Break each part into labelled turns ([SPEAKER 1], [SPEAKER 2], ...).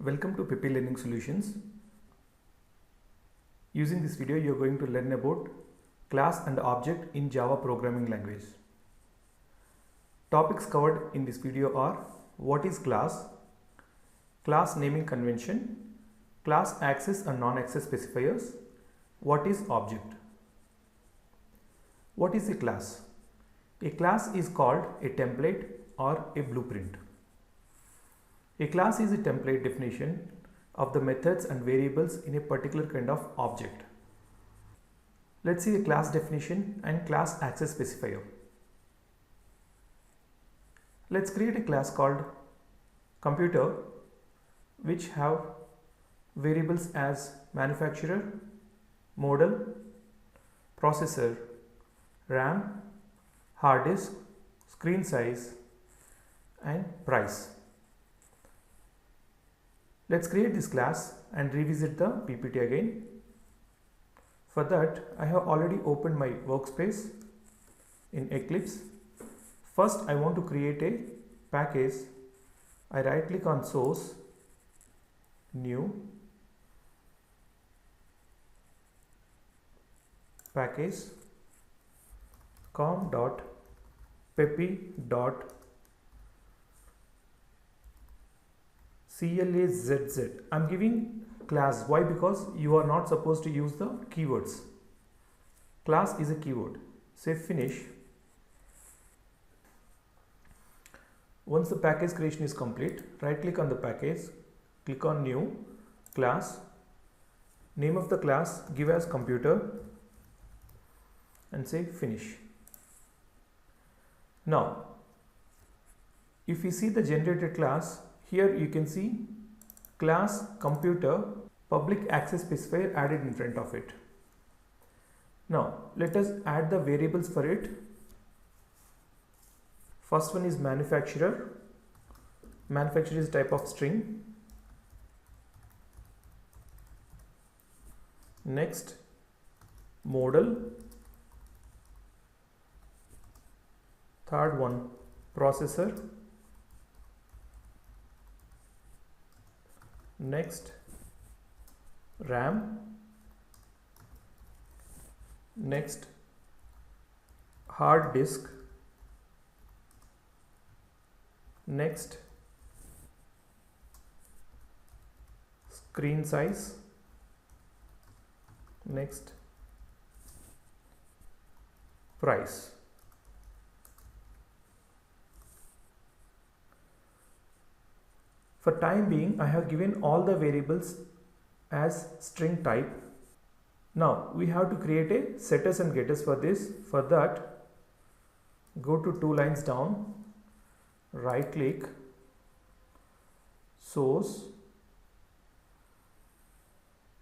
[SPEAKER 1] Welcome to Pepe Learning Solutions. Using this video, you are going to learn about class and object in Java programming language. Topics covered in this video are: what is class, class naming convention, class access and non-access specifiers, what is object. What is a class? A class is called a template or a blueprint. A class is a template definition of the methods and variables in a particular kind of object. Let's see a class definition and class access specifier. Let's create a class called computer which have variables as manufacturer, model, processor, RAM, hard disk, screen size and price. Let's create this class and revisit the PPT again. For that, I have already opened my workspace in Eclipse. First, I want to create a package. I right click on source, new, package, com.pepe.clazz. I'm giving class. Why? Because you are not supposed to use the keywords. Class is a keyword. Say finish. Once the package creation is complete, right click on the package, click on new, class, name of the class, give as computer and say finish. Now, if you see the generated class, here you can see class computer public access specifier added in front of it. Now let us add the variables for it. First one is manufacturer. Manufacturer is type of string. Next, model. Third one, processor. Next, RAM. Next, hard disk. Next, screen size. Next, price. For time being, I have given all the variables as string type. Now we have to create a setters and getters for this. For that, go to 2 lines down, right click, source,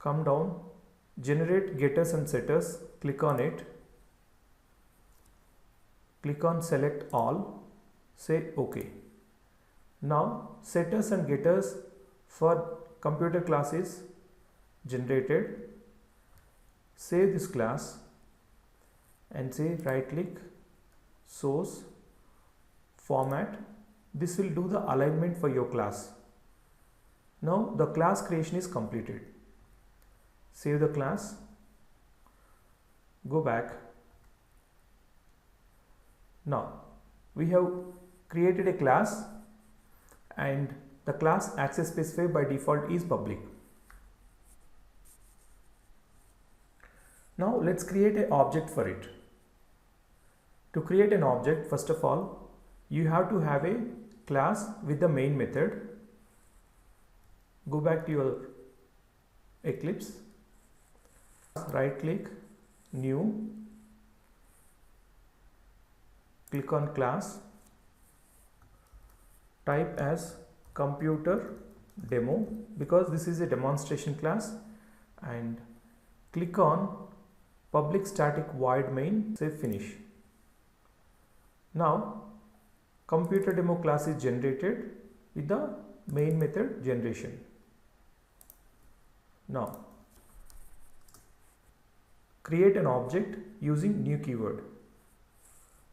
[SPEAKER 1] come down, generate getters and setters, click on it, click on select all, say OK. Now setters and getters for computer class is generated. Save this class and say right click, source, format. This will do the alignment for your class. Now the class creation is completed. Save the class, go back. Now we have created a class and the class access specifier by default is public. Now let's create an object for it. To create an object, first of all, you have to have a class with the main method. Go back to your Eclipse, right click, new, click on class, type as computer demo because this is a demonstration class, and click on public static void main, say finish. Now computer demo class is generated with the main method generation. Now create an object using new keyword.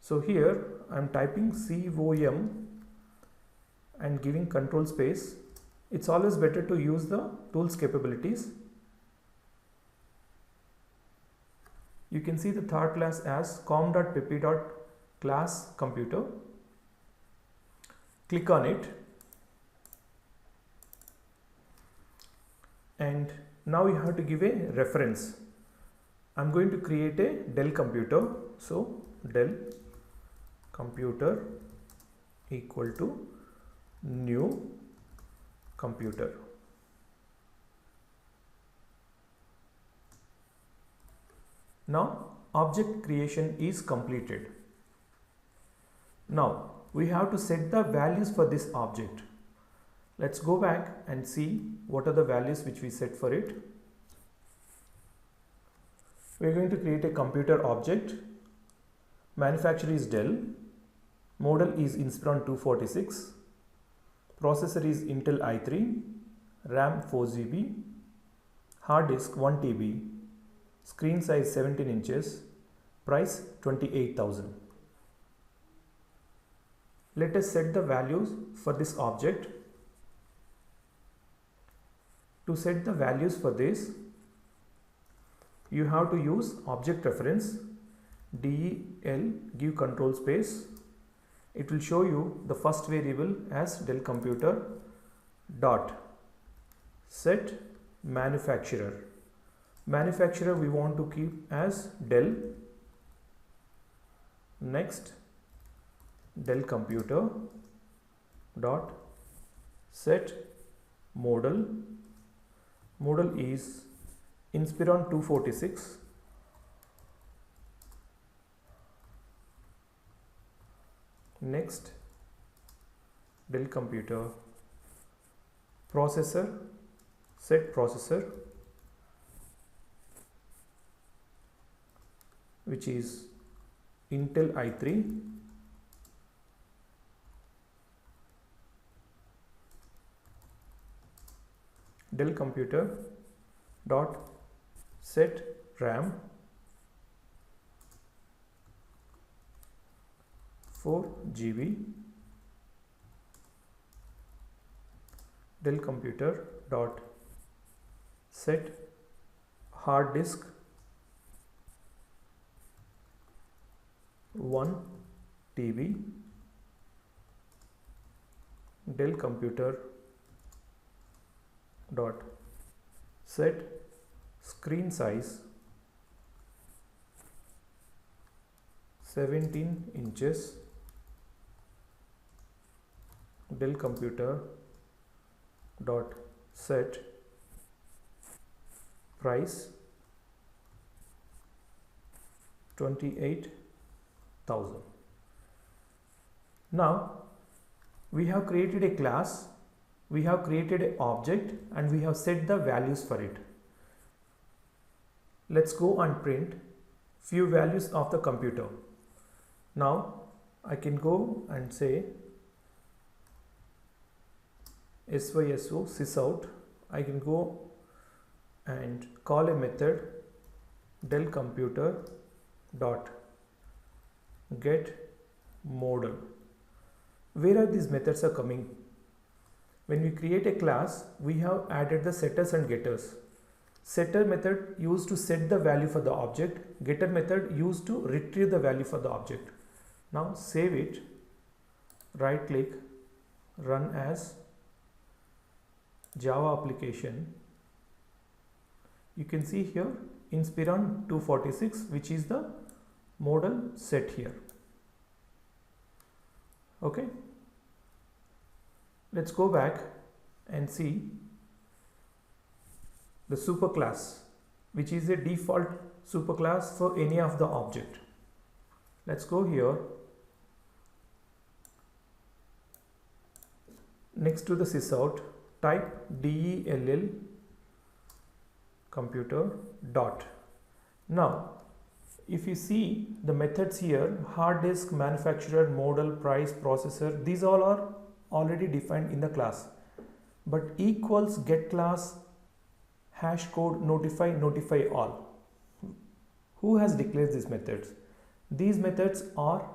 [SPEAKER 1] So here I am typing COM and giving control space It's always better to use the tools capabilities. You can see the third class as com.pp.class_computer. Click on it, and now you have to give a reference. I'm going to create a Dell computer, so Dell computer equal to new computer. Now object creation is completed. Now we have to set the values for this object. Let's go back and see what are the values which we set for it. We are going to create a computer object. Manufacturer is Dell. Model is Inspiron 246. Processor is Intel i3. RAM 4 GB. Hard disk 1 TB. Screen size 17 inches. Price 28,000. Let us set the values for this object. To set the values for this, you have to use object reference del, give control space. It will show you the first variable as Dell computer dot set manufacturer. Manufacturer we want to keep as Dell. Next, Dell computer dot set model. Model is Inspiron 246. Next, Dell computer processor, set processor, which is Intel i3. Dell computer dot set RAM 4 GB. Dell computer dot set hard disk 1 TB. Dell computer dot set screen size 17 inches. Dell computer dot set price 28,000. Now we have created a class, we have created an object, and we have set the values for it. Let's go and print few values of the computer. Now I can go and say syso sysout. I can go and call a method Dell computer dot get model. Where are these methods are coming? When we create a class, we have added the setters and getters. Setter method used to set the value for the object. Getter method used to retrieve the value for the object. Now save it, right click, run as Java application. You can see here Inspiron 246, which is the model set here. Okay, let's go back and see the superclass, which is a default superclass for any of the object. Let's go here. Next to the sysout, type del computer dot. Now if you see the methods here, hard disk, manufacturer, model, price, processor, these all are already defined in the class. But equals get class, hash code, notify, notify all. Who has declared these methods? These methods are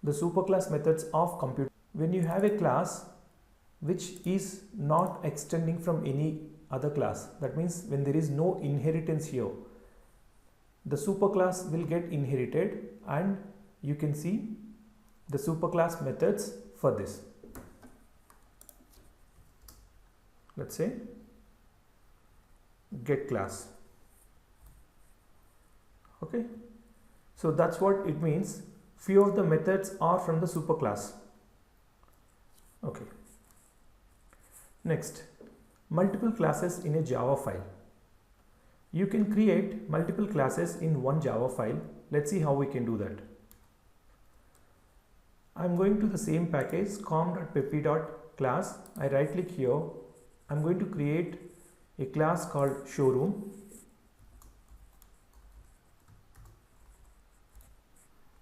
[SPEAKER 1] the superclass methods of computer. When you have a class, which is not extending from any other class. That means when there is no inheritance here, the superclass will get inherited, and you can see the superclass methods for this. Let's say get class. Okay, so that's what it means. Few of the methods are from the superclass. Okay. Next, multiple classes in a Java file. You can create multiple classes in one Java file. Let's see how we can do that. I'm going to the same package com.peppy.class. I right click here. I'm going to create a class called showroom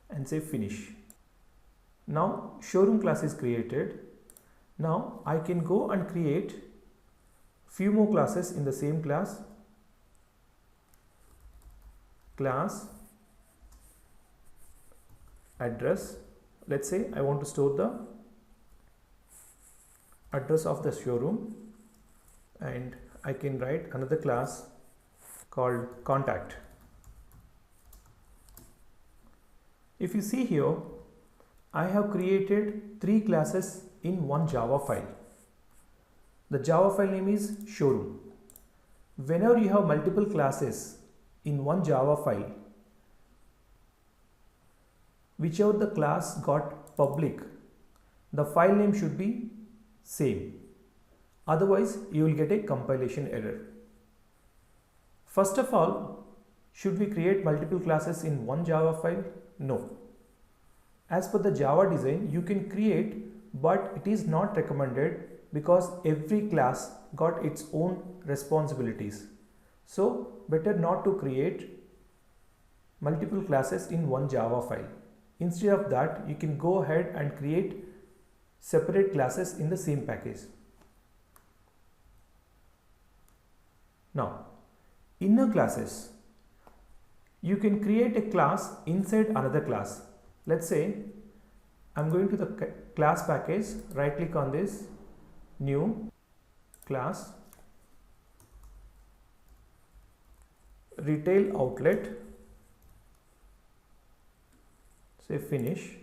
[SPEAKER 1] and say finish. Now showroom class is created. Now I can go and create few more classes in the same class. Class address. Let's say I want to store the address of the showroom, and I can write another class called contact. If you see here, I have created 3 classes in one Java file. The Java file name is showroom. Whenever you have multiple classes in one Java file, whichever the class got public, the file name should be same. Otherwise, you will get a compilation error. First of all, should we create multiple classes in one Java file? No. As per the Java design, you can create, but it is not recommended because every class got its own responsibilities. So, better not to create multiple classes in one Java file. Instead of that, you can go ahead and create separate classes in the same package. Now, inner classes. You can create a class inside another class. Let's say I'm going to the class package, right click on this, new class, retail outlet, say finish.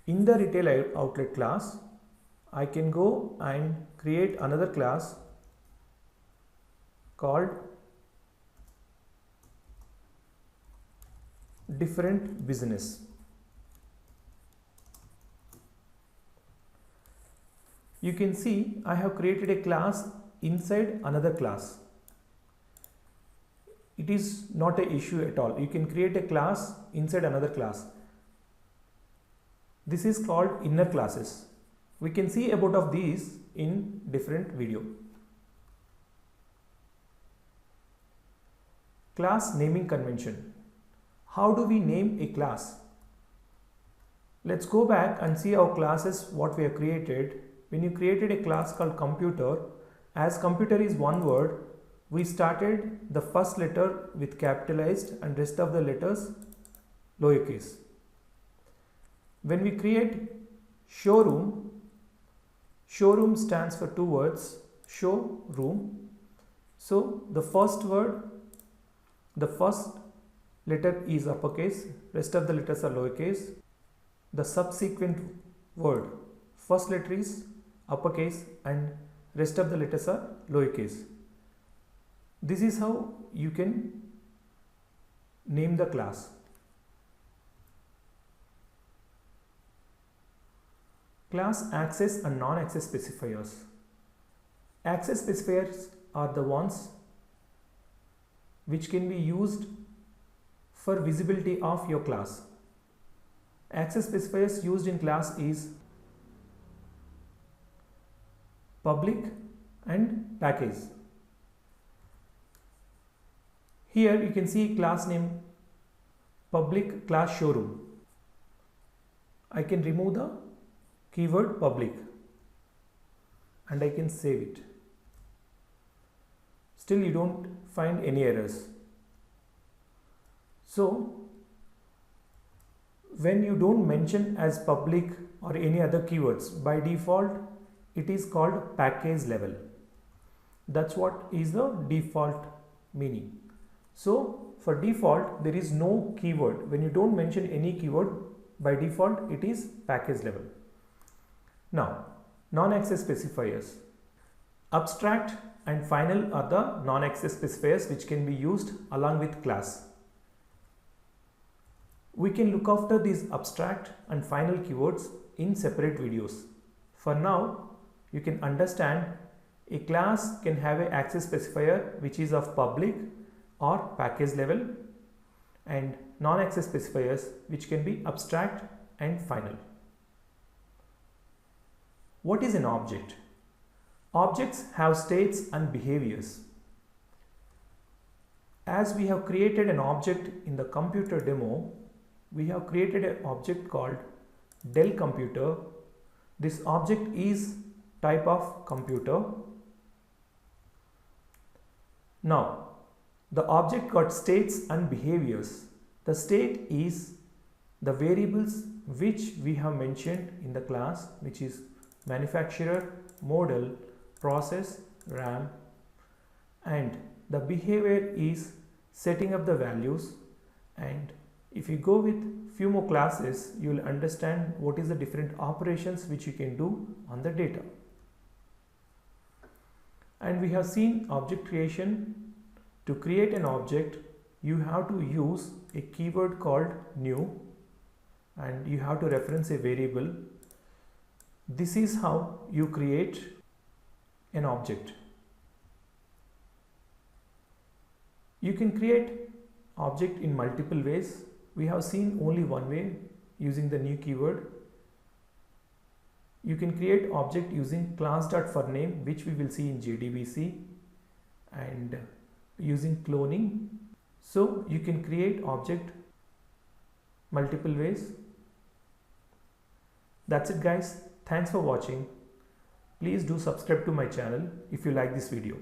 [SPEAKER 1] In the retail outlet class, I can go and create another class called different business. You can see I have created a class inside another class. It is not an issue at all. You can create a class inside another class. This is called inner classes. We can see about of these in different video. Class naming convention. How do we name a class? Let's go back and see our classes what we have created. When you created a class called computer, as computer is one word, we started the first letter with capitalized and rest of the letters lowercase. When we create showroom, showroom stands for 2 words, show, room. So the first word, the first letter is uppercase, rest of the letters are lowercase. The subsequent word, first letter is uppercase and rest of the letters are lowercase. This is how you can name the class. Class access and non-access specifiers. Access specifiers are the ones which can be used for visibility of your class. Access specifiers used in class is public and package. Here you can see class name public class showroom. I can remove the keyword public and I can save it. Still you don't find any errors. So when you don't mention as public or any other keywords, by default it is called package level. That's what is the default meaning. So for default there is no keyword. When you don't mention any keyword, by default it is package level. Now non-access specifiers. Abstract and final are the non-access specifiers which can be used along with class. We can look after these abstract and final keywords in separate videos. For now, you can understand a class can have an access specifier which is of public or package level, and non-access specifiers which can be abstract and final. What is an object? Objects have states and behaviors. As we have created an object in the computer demo, we have created an object called Dell computer. This object is type of computer. Now the object got states and behaviors. The state is the variables which we have mentioned in the class, which is manufacturer, model, process, RAM, and the behavior is setting up the values. And if you go with few more classes, you will understand what is the different operations which you can do on the data. And we have seen object creation. To create an object, you have to use a keyword called new, and you have to reference a variable. This is how you create an object. You can create object in multiple ways. We have seen only one way, using the new keyword. You can create object using class.forName, which we will see in JDBC, and using cloning. So you can create object multiple ways. That's it guys. Thanks for watching. Please do subscribe to my channel if you like this video.